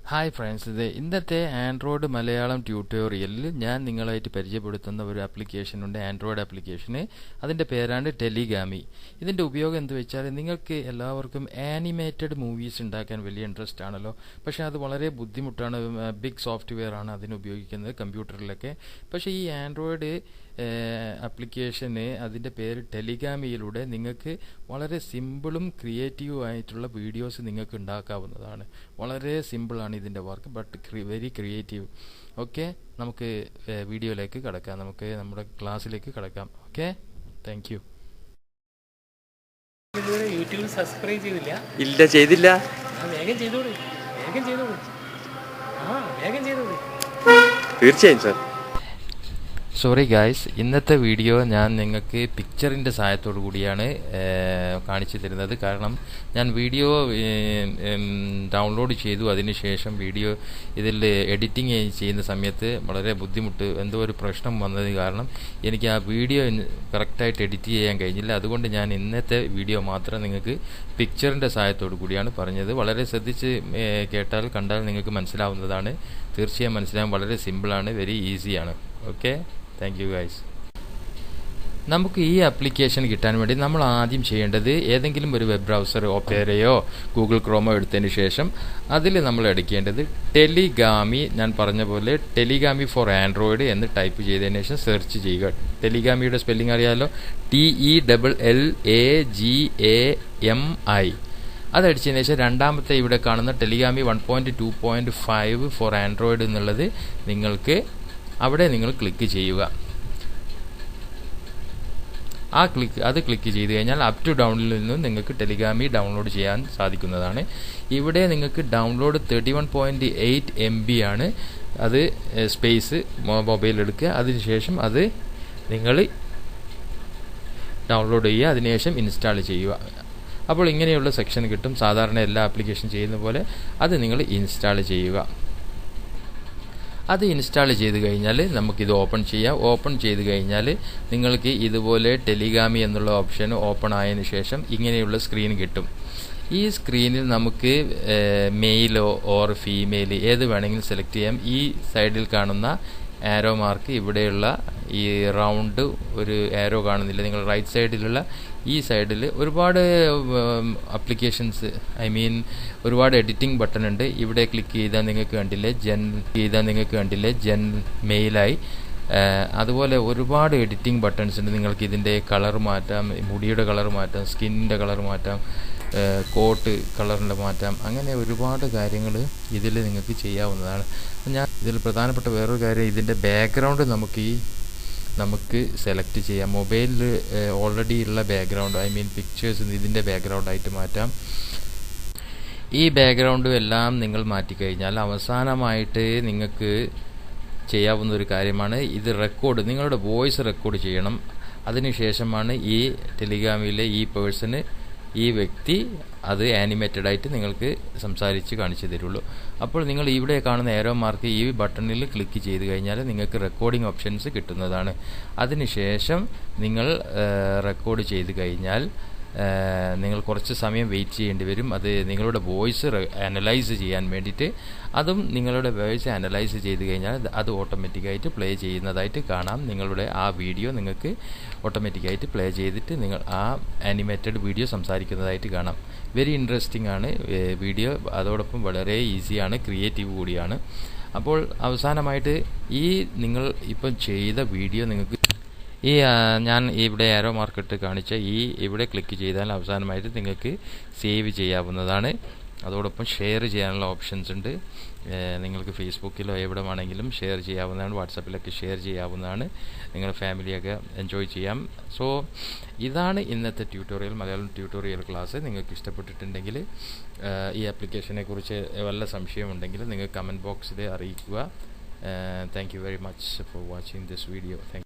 Hi friends, ഇന്നത്തെ Android Malayalam ട്യൂട്ടോറിയലിൽ ഞാൻ നിങ്ങളായിട്ട് പരിചയപ്പെടുത്തുന്ന ഒരു ആപ്ലിക്കേഷനുണ്ട്. ആൻഡ്രോയിഡ് ആപ്ലിക്കേഷന് അതിൻ്റെ പേരാണ് ടെലിഗാമി. ഇതിൻ്റെ ഉപയോഗം എന്ത് വെച്ചാൽ, നിങ്ങൾക്ക് എല്ലാവർക്കും ആനിമേറ്റഡ് മൂവീസ് ഉണ്ടാക്കാൻ വലിയ ഇൻട്രസ്റ്റ് ആണല്ലോ. പക്ഷേ അത് വളരെ ബുദ്ധിമുട്ടാണ്. ബിഗ് സോഫ്റ്റ്വെയർ ആണ് അതിന് ഉപയോഗിക്കുന്നത് കമ്പ്യൂട്ടറിലൊക്കെ. പക്ഷേ ഈ ആൻഡ്രോയിഡ് ആപ്ലിക്കേഷന് അതിൻ്റെ പേര് ടെലിഗാമിയിലൂടെ നിങ്ങൾക്ക് വളരെ സിമ്പിളും ക്രിയേറ്റീവും ആയിട്ടുള്ള വീഡിയോസ് നിങ്ങൾക്ക് ഉണ്ടാക്കാവുന്നതാണ്. വളരെ സിമ്പിളാണ് ഇതിൻ്റെ work, but very creative. Okay, നമുക്ക് വീഡിയോയിലേക്ക് കടക്കാം. നമുക്ക് നമ്മുടെ ക്ലാസ്സിലേക്ക് കടക്കാം. Okay, thank you. യൂട്യൂബിൽ സബ്സ്ക്രൈബ് ചെയ്തില്ല? ഇല്ല, ചെയ്തില്ല. വേഗം ചെയ്തോളൂ, വേഗം ചെയ്തോളൂ. വേഗം ചെയ്തോളൂ. തീർച്ചയായും സാർ. സോറി ഗായ്സ്, ഇന്നത്തെ വീഡിയോ ഞാൻ നിങ്ങൾക്ക് പിക്ചറിൻ്റെ സഹായത്തോടു കൂടിയാണ് കാണിച്ചു തരുന്നത്. കാരണം ഞാൻ വീഡിയോ ഡൗൺലോഡ് ചെയ്തു, അതിനുശേഷം വീഡിയോ ഇതിൽ എഡിറ്റിംഗ് ചെയ്യുന്ന സമയത്ത് വളരെ ബുദ്ധിമുട്ട്, എന്തോ ഒരു പ്രശ്നം വന്നത് കാരണം എനിക്ക് ആ വീഡിയോ കറക്റ്റായിട്ട് എഡിറ്റ് ചെയ്യാൻ കഴിഞ്ഞില്ല. അതുകൊണ്ട് ഞാൻ ഇന്നത്തെ വീഡിയോ മാത്രം നിങ്ങൾക്ക് പിക്ചറിൻ്റെ സഹായത്തോടു കൂടിയാണ് പറഞ്ഞത്. വളരെ ശ്രദ്ധിച്ച് കണ്ടാൽ നിങ്ങൾക്ക് മനസ്സിലാവുന്നതാണ്. തീർച്ചയായും മനസ്സിലാവും. വളരെ സിമ്പിളാണ്, വെരി ഈസിയാണ്. Okay, thank you guys. നമുക്ക് ഈ ആപ്ലിക്കേഷൻ കിട്ടാൻ വേണ്ടി നമ്മൾ ആദ്യം ചെയ്യേണ്ടത് ഏതെങ്കിലും ഒരു വെബ് ബ്രൗസർ, ഓപ്പേരയോ ഗൂഗിൾ ക്രോമോ എടുത്തതിന് ശേഷം അതിൽ നമ്മൾ എടുക്കേണ്ടത് ടെലിഗാമി. ഞാൻ പറഞ്ഞ പോലെ ടെലിഗാമി ഫോർ ആൻഡ്രോയിഡ് എന്ന് ടൈപ്പ് ചെയ്തതിന് ശേഷം സെർച്ച് ചെയ്യുക. ടെലിഗാമിയുടെ സ്പെല്ലിംഗ് അറിയാമല്ലോ, TELLAGAMI. അതടിച്ചതിന് ശേഷം രണ്ടാമത്തെ ഇവിടെ കാണുന്ന ടെലിഗാമി 1.2.5 ഫോർ ആൻഡ്രോയിഡ് എന്നുള്ളത് അവിടെ നിങ്ങൾ ക്ലിക്ക് ചെയ്യുക. അത് ക്ലിക്ക് ചെയ്ത് കഴിഞ്ഞാൽ അപ് ടു ഡൗണിൽ നിന്നും നിങ്ങൾക്ക് ടെലിഗാമി ഡൗൺലോഡ് ചെയ്യാൻ സാധിക്കുന്നതാണ്. ഇവിടെ നിങ്ങൾക്ക് ഡൗൺലോഡ് 31.8 MB ആണ്. അത് സ്പേസ് മൊബൈൽ എടുക്കുക. അതിനുശേഷം അത് നിങ്ങൾ ഡൗൺലോഡ് ചെയ്യുക. അതിനുശേഷം ഇൻസ്റ്റാൾ ചെയ്യുക. അപ്പോൾ ഇങ്ങനെയുള്ള സെക്ഷൻ കിട്ടും. സാധാരണ എല്ലാ ആപ്ലിക്കേഷൻ ചെയ്യുന്ന പോലെ അത് നിങ്ങൾ ഇൻസ്റ്റാൾ ചെയ്യുക. അത് ഇൻസ്റ്റാൾ ചെയ്ത് കഴിഞ്ഞാൽ നമുക്കിത് ഓപ്പൺ ചെയ്യാം. ഓപ്പൺ ചെയ്ത് കഴിഞ്ഞാൽ നിങ്ങൾക്ക് ഇതുപോലെ ടെലിഗാമി എന്നുള്ള ഓപ്ഷൻ ഓപ്പൺ ആയതിനു ശേഷം ഇങ്ങനെയുള്ള സ്ക്രീൻ കിട്ടും. ഈ സ്ക്രീനിൽ നമുക്ക് മെയിലോ ഓർ ഫീമെയിൽ ഏത് വേണമെങ്കിലും സെലക്ട് ചെയ്യാം. ഈ സൈഡിൽ കാണുന്ന ആരോ മാർക്ക്, ഇവിടെയുള്ള ഈ റൗണ്ട് ഒരു ആരോ കാണുന്നില്ല, നിങ്ങൾ റൈറ്റ് സൈഡിലുള്ള ഈ സൈഡിൽ ഒരുപാട് ആപ്ലിക്കേഷൻസ്, ഒരുപാട് എഡിറ്റിംഗ് ബട്ടൺ ഉണ്ട്. ഇവിടെ ക്ലിക്ക് ചെയ്താൽ നിങ്ങൾക്ക് കണ്ടില്ലേ ജെൻ മെയിലായി. അതുപോലെ ഒരുപാട് എഡിറ്റിംഗ് ബട്ടൺസ് ഉണ്ട്. നിങ്ങൾക്ക് ഇതിൻ്റെ കളർ മാറ്റാം, മുടിയുടെ കളർ മാറ്റാം, സ്കിന്നിൻ്റെ കളർ മാറ്റാം, കോട്ട് കളറിൻ്റെ മാറ്റാം. അങ്ങനെ ഒരുപാട് കാര്യങ്ങൾ ഇതിൽ നിങ്ങൾക്ക് ചെയ്യാവുന്നതാണ്. ഇതിൽ പ്രധാനപ്പെട്ട വേറൊരു കാര്യം, ഇതിൻ്റെ ബാക്ക്ഗ്രൗണ്ട് നമുക്ക് സെലക്ട് ചെയ്യാം. മൊബൈലിൽ ഓൾറെഡി ഉള്ള ബാക്ക്ഗ്രൗണ്ട്, പിക്ചേഴ്സ് ഇതിൻ്റെ ബാക്ക്ഗ്രൗണ്ടായിട്ട് മാറ്റാം. ഈ ബാക്ക്ഗ്രൗണ്ടും എല്ലാം നിങ്ങൾ മാറ്റിക്കഴിഞ്ഞാൽ അവസാനമായിട്ട് നിങ്ങൾക്ക് ചെയ്യാവുന്ന ഒരു കാര്യമാണ് ഇത് നിങ്ങളുടെ വോയിസ് റെക്കോർഡ് ചെയ്യണം. അതിനുശേഷമാണ് ഈ ടെലിഗാമിയിലെ ഈ വ്യക്തി അത് ആനിമേറ്റഡ് ആയിട്ട് നിങ്ങൾക്ക് സംസാരിച്ച് കാണിച്ചു തരുള്ളൂ. അപ്പോൾ നിങ്ങൾ ഇവിടെ കാണുന്ന ഏരോ മാർക്ക് ഈ ബട്ടണിൽ ക്ലിക്ക് ചെയ്ത് കഴിഞ്ഞാൽ നിങ്ങൾക്ക് റെക്കോർഡിംഗ് ഓപ്ഷൻസ് കിട്ടുന്നതാണ്. അതിനുശേഷം നിങ്ങൾ റെക്കോർഡ് ചെയ്ത് കഴിഞ്ഞാൽ നിങ്ങൾ കുറച്ച് സമയം വെയിറ്റ് ചെയ്യേണ്ടി വരും. അത് നിങ്ങളുടെ വോയിസ് അനലൈസ് ചെയ്യാൻ വേണ്ടിയിട്ട്. അതും നിങ്ങളുടെ വോയിസ് അനലൈസ് ചെയ്ത് കഴിഞ്ഞാൽ അത് ഓട്ടോമാറ്റിക്കായിട്ട് പ്ലേ ചെയ്യുന്നതായിട്ട് കാണാം. നിങ്ങളുടെ ആ വീഡിയോ നിങ്ങൾക്ക് ഓട്ടോമാറ്റിക്കായിട്ട് പ്ലേ ചെയ്തിട്ട് നിങ്ങൾ ആ ആനിമേറ്റഡ് വീഡിയോ സംസാരിക്കുന്നതായിട്ട് കാണാം. വെരി ഇൻട്രസ്റ്റിംഗ് ആണ് വീഡിയോ. അതോടൊപ്പം വളരെ ഈസിയാണ്, ക്രിയേറ്റീവ് കൂടിയാണ്. അപ്പോൾ അവസാനമായിട്ട് നിങ്ങൾ ഇപ്പം ചെയ്ത വീഡിയോ നിങ്ങൾക്ക് ഞാൻ ഇവിടെ ആരോ മാർക്കിട്ട് കാണിച്ച ഇവിടെ ക്ലിക്ക് ചെയ്താൽ അവസാനമായിട്ട് നിങ്ങൾക്ക് സേവ് ചെയ്യാവുന്നതാണ്. അതോടൊപ്പം ഷെയർ ചെയ്യാനുള്ള ഓപ്ഷൻസ് ഉണ്ട്. നിങ്ങൾക്ക് ഫേസ്ബുക്കിലോ എവിടെ വേണമെങ്കിലും ഷെയർ ചെയ്യാവുന്നതാണ്, വാട്സാപ്പിലൊക്കെ ഷെയർ ചെയ്യാവുന്നതാണ്. നിങ്ങളുടെ ഫാമിലിയൊക്കെ എൻജോയ് ചെയ്യാം. സോ ഇതാണ് ഇന്നത്തെ മലയാളം ട്യൂട്ടോറിയൽ ക്ലാസ്. നിങ്ങൾക്ക് ഇഷ്ടപ്പെട്ടിട്ടുണ്ടെങ്കിൽ ഈ ആപ്ലിക്കേഷനെ കുറിച്ച് വല്ല സംശയമുണ്ടെങ്കിൽ നിങ്ങൾ കമൻറ്റ് ബോക്സിൽ അറിയിക്കുക. Thank you very much for watching this video.